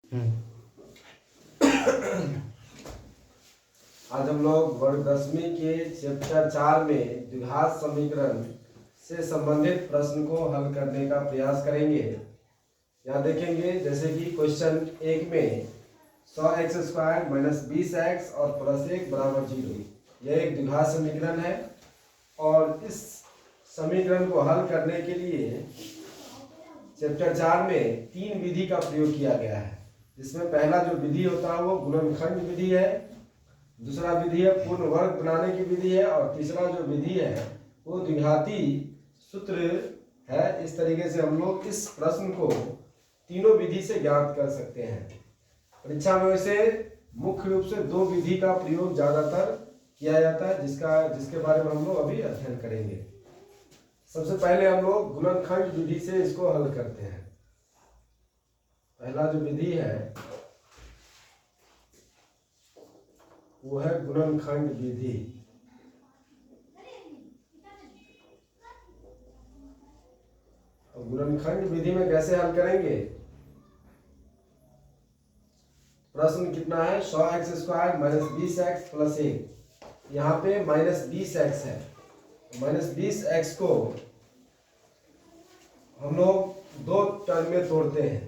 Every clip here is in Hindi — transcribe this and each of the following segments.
आज हम लोग वर्ग 10वीं के चैप्टर 4 में द्विघात समीकरण से संबंधित प्रश्न को हल करने का प्रयास करेंगे। यहाँ देखेंगे जैसे कि क्वेश्चन 1 में 100x² माइनस 20x और प्लस 1 बराबर 0, यह एक द्विघात समीकरण है। और इस समीकरण को हल करने के लिए चैप्टर 4 में 3 विधि का प्रयोग किया गया है, जिसमें पहला जो विधि होता है वो गुणनखंड विधि है, दूसरा विधि है पूर्ण वर्ग बनाने की विधि है, और तीसरा जो विधि है वो द्विघाती सूत्र है। इस तरीके से हम लोग इस प्रश्न को तीनों विधि से ज्ञात कर सकते हैं। परीक्षा में वैसे मुख्य रूप से 2 विधि का प्रयोग ज्यादातर किया जाता है, जिसके बारे में हम लोग अभी अध्ययन करेंगे। सबसे पहले हम लोग गुणनखंड विधि से इसको हल करते हैं। पहला जो विधि है वो है गुणनखंड विधि। गुणनखंड विधि में कैसे हल करेंगे? प्रश्न कितना है? 100x² minus 20x plus 1। यहाँ पे माइनस 20x है। माइनस 20x को हम लोग 2 टर्म में तोड़ते हैं।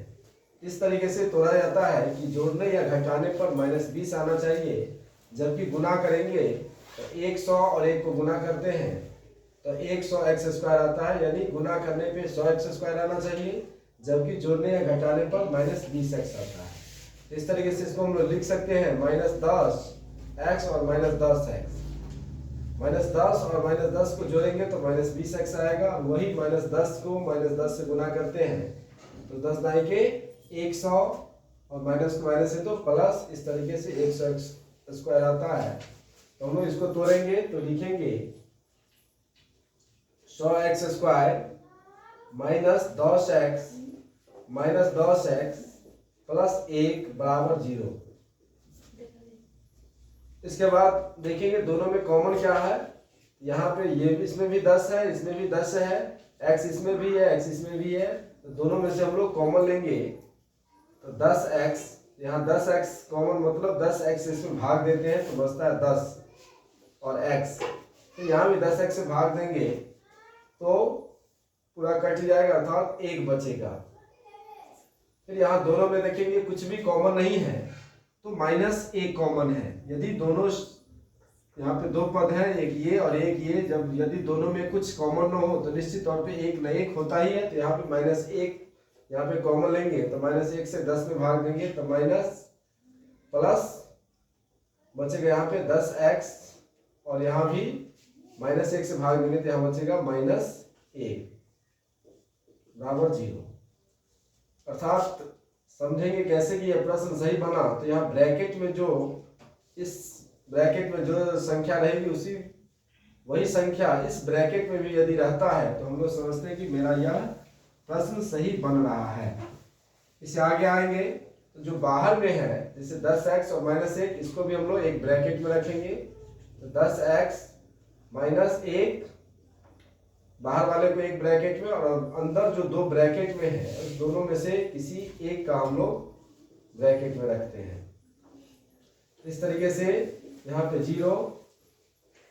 इस तरीके से तोड़ा जाता है कि जोड़ने या घटाने पर माइनस 20 आना चाहिए, जबकि गुना करेंगे तो 100 और 1 को गुना करते हैं तो 100x² आता है, यानी गुना करने पे 100x² आना चाहिए, जबकि जोड़ने या घटाने पर माइनस 20x आता है। इस तरीके से इसको हम लोग लिख सकते हैं माइनस 10x और माइनस 10x। माइनस 10 और माइनस 10 को जोड़ेंगे तो माइनस 20x आएगा। वही माइनस 10 को माइनस 10 से गुना करते हैं तो 10 दाई के 100 और माइनस को माइनस से तो प्लस, इस तरीके से 100x² आता है। तो हम लोग इसको तोड़ेंगे तो लिखेंगे 100x² माइनस 10x प्लस 1 बराबर 0। इसके बाद देखेंगे दोनों में कॉमन क्या है। यहाँ पे ये भी, इसमें भी 10 है, इसमें भी 10 है, x इसमें भी है, x इसमें भी है, तो दोनों में से हम लोग कॉमन लेंगे तो 10x, यहाँ 10x कॉमन मतलब 10x इसमें भाग देते हैं तो बचता है 10 और x, तो यहाँ भी 10x से भाग देंगे तो पूरा कट जाएगा, अर्थात 1 बचेगा। फिर यहाँ दोनों में देखेंगे कुछ भी कॉमन नहीं है तो माइनस 1 कॉमन है। यदि दोनों, यहाँ पे 2 पद हैं, एक ये और एक ये, जब यदि दोनों में कुछ कॉमन न हो तो निश्चित तौर पे 1 न 1 होता ही है। तो यहाँ पे माइनस 1 यहाँ पे कॉमन लेंगे तो माइनस 1 से 10 में भाग देंगे तो माइनस प्लस बचेगा यहाँ पे 10x, और यहाँ भी माइनस 1 से भाग देंगे तो यहाँ बचेगा माइनस 1 बराबर 0। अर्थात समझेंगे कैसे कि यह प्रश्न सही बना। तो यहाँ ब्रैकेट में जो, इस ब्रैकेट में जो संख्या रहेगी उसी वही संख्या इस ब्रैकेट में भी यदि रहता है तो हम लोग समझते हैं कि मेरा यह प्रश्न सही बन रहा है। इससे आगे आएंगे तो जो बाहर में है जैसे 10x और माइनस 1, इसको भी हम लोग एक ब्रैकेट में रखेंगे तो 10x माइनस 1, बाहर वाले को एक ब्रैकेट में, और अंदर जो 2 ब्रैकेट में है उस दोनों में से किसी एक का हम लोग ब्रैकेट में रखते हैं। इस तरीके से यहाँ पे 0,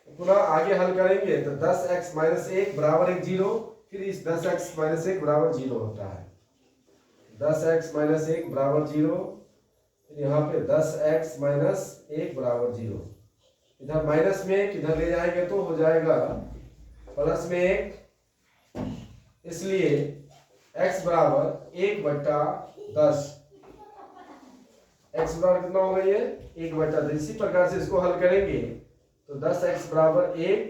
पुनः आगे हल करेंगे तो 10x माइनस 1 बराबर 0, फिर इस 10x माइनस 1 बराबर 0 होता है। 10x माइनस 1 बराबर 0, फिर यहाँ पे 10x माइनस 1 बराबर 0। इधर माइनस में 1 इधर ले जाएंगे तो हो जाएगा प्लस में 1, इसलिए x बराबर 1/10। x बराबर कितना हो गई है? 1/10। इसी प्रकार से इसको हल करेंगे तो 10x बराबर 1,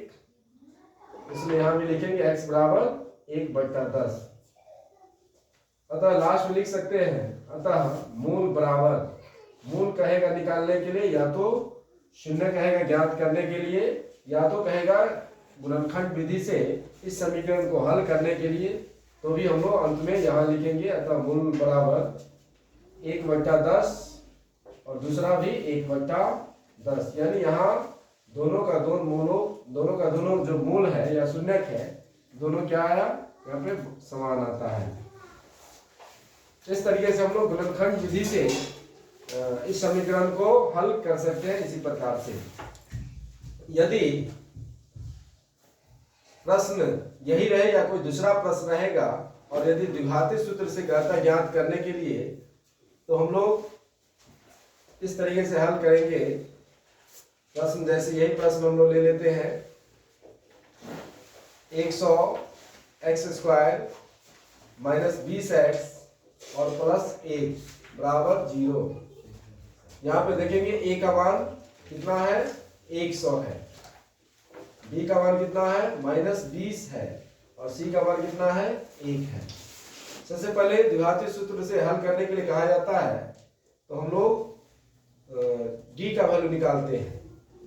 इसलिए यहाँ भी लिखेंगे x बराबर 1/10। अतः लास्ट में लिख सकते हैं, अतः मूल बराबर, मूल कहेगा निकालने के लिए, या तो 0 कहेगा ज्ञात करने के लिए, या तो कहेगा गुणनखंड विधि से इस समीकरण को हल करने के लिए, तो भी हम लोग अंत में यहाँ लिखेंगे अतः मूल बराबर 1/10 और दूसरा भी 1/10। यानी यहाँ दोनों का दोनों जो मूल है या शून्यक है, दोनों क्या आया यहाँ पे समान आता है। इस तरीके से हम लोग गुणनखंड विधि से इस समीकरण को हल कर सकते हैं इसी प्रकार से। यदि प्रश्न यही रहे या कोई दूसरा प्रश्न रहेगा और यदि द्विघाती सूत्र से गहरता ज्ञात करने के लिए तो हम लोग इस तरीके से हल करेंगे। प्रश्न जैसे यही प्रश्न हम लोग ले लेते हैं 100 x स्क्वायर माइनस 20x और प्लस 1 बराबर 0। यहाँ पे देखेंगे a का मान कितना है 100 है, b का मान कितना है -20 है और c का मान कितना है 1 है। सबसे पहले द्विघाती सूत्र से हल करने के लिए कहा जाता है तो हम लोग d का वैल्यू निकालते हैं।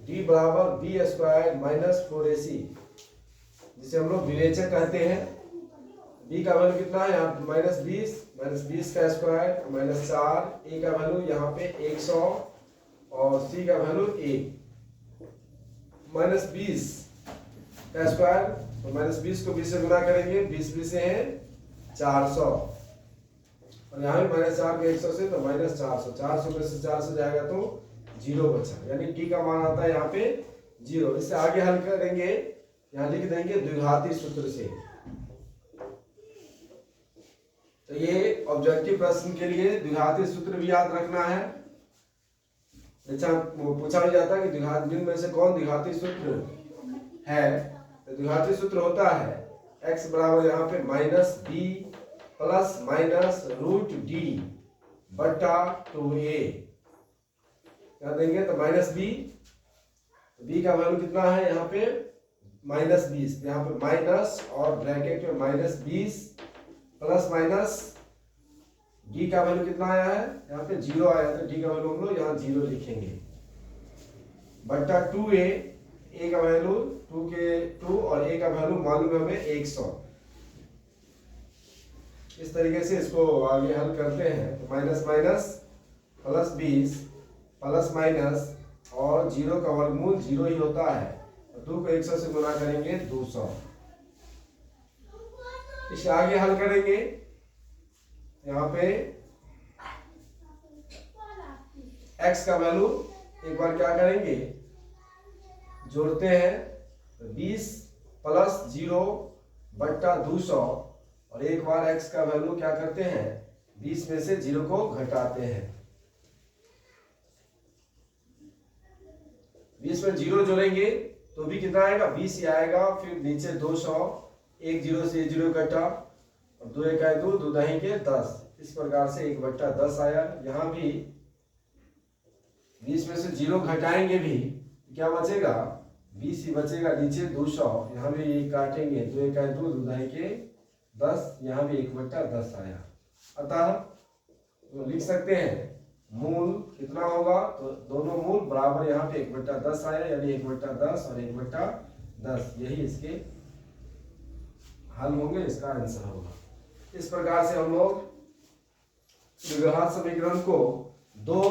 d बराबर b स्क्वायर माइनस 4ac जिसे हम लोग विवेचक कहते हैं। b का वैल्यू कितना है यहाँ -20 का स्क्वायर -4, a का वैल्यू यहाँ पे 100 और c का वैल्यू 1। -20 का स्क्वायर तो -20 को 20 से गुना करेंगे, 20 से है 400 और यहाँ भी -4 को 100 से तो -400, 400 में से 400 जाएगा तो 0 बचा, यानी t का मान आता है यहाँ पे 0। इससे आगे हल करेंगे, यहाँ लिख देंगे द्विघाती सूत्र से। तो ये ऑब्जेक्टिव प्रश्न के लिए द्विघाती सूत्र भी याद रखना है। अच्छा पूछा भी जाता है कि निम्न में से कौन द्विघाती सूत्र है। तो द्विघाती सूत्र होता है x बराबर यहाँ पे -b प्लस माइनस √d बटा 2a क्या देंगे तो -b, b का वैल्यू कितना है यहाँ पे -20, यहाँ पे माइनस और ब्रैकेट में -20 प्लस माइनस d का वैल्यू कितना आया है यहाँ पे 0 आया तो d का वैल्यू हम लोग यहाँ 0 लिखेंगे बटा 2a, a का वैल्यू 2 और a का वैल्यू मालूम है हमें 100। इस तरीके से इसको आगे हल करते हैं तो minus minus plus 20 plus minus और 0 का वर्गमूल 0 ही होता है, 2 को 100 से गुना करेंगे 200। इसे आगे हल करेंगे, यहाँ पे x का वैल्यू एक बार क्या करेंगे जोड़ते हैं 20 प्लस 0 बट्टा 200 और एक बार x का वैल्यू क्या करते हैं 20 में से 0 को घटाते हैं। 20 में 0 जोड़ेंगे तो भी कितना आएगा 20 ही आएगा। फिर नीचे 200, 1 0 से 0 घटा और 2 1 2, 2 दही के 10, इस प्रकार से 1 बट्टा 10 आया। यहाँ भी 20 में से 0 घटाएंगे भी क्या बचेगा 20 ही बचेगा, नीचे 200, यहाँ भी ये काटेंगे 2 1 2, 2 दही के 10, यहाँ भी 1 बट्टा 10 आया। अतः तो लिख सकते हैं मूल कितना होगा तो दोनों मूल बराबर, यहाँ पे 1 बट्टा 10 आया यानी 1 बट्टा 10 और 1 बट्टा 10, यही इसके हल होंगे, इसका आंसर होगा। इस प्रकार से हम लोग द्विघात समीकरण को दो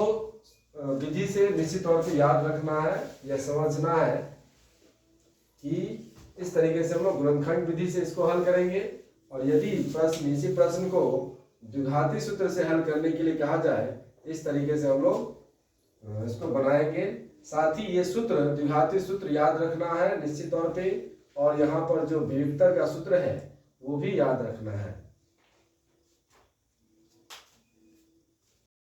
विधि से निश्चित तौर पे याद रखना है या समझना है कि इस तरीके से हम लोग गुणनखंड विधि से इसको हल करेंगे। और यदि इसी प्रश्न को द्विघाती सूत्र से हल करने के लिए कहा जाए इस तरीके से हम लोग इसको बनाएंगे। साथ ही ये सूत्र द्विघाती सूत्र याद रखना है निश्चित तौर पे, और यहाँ पर जो विभक्तर का सूत्र है वो भी याद रखना है।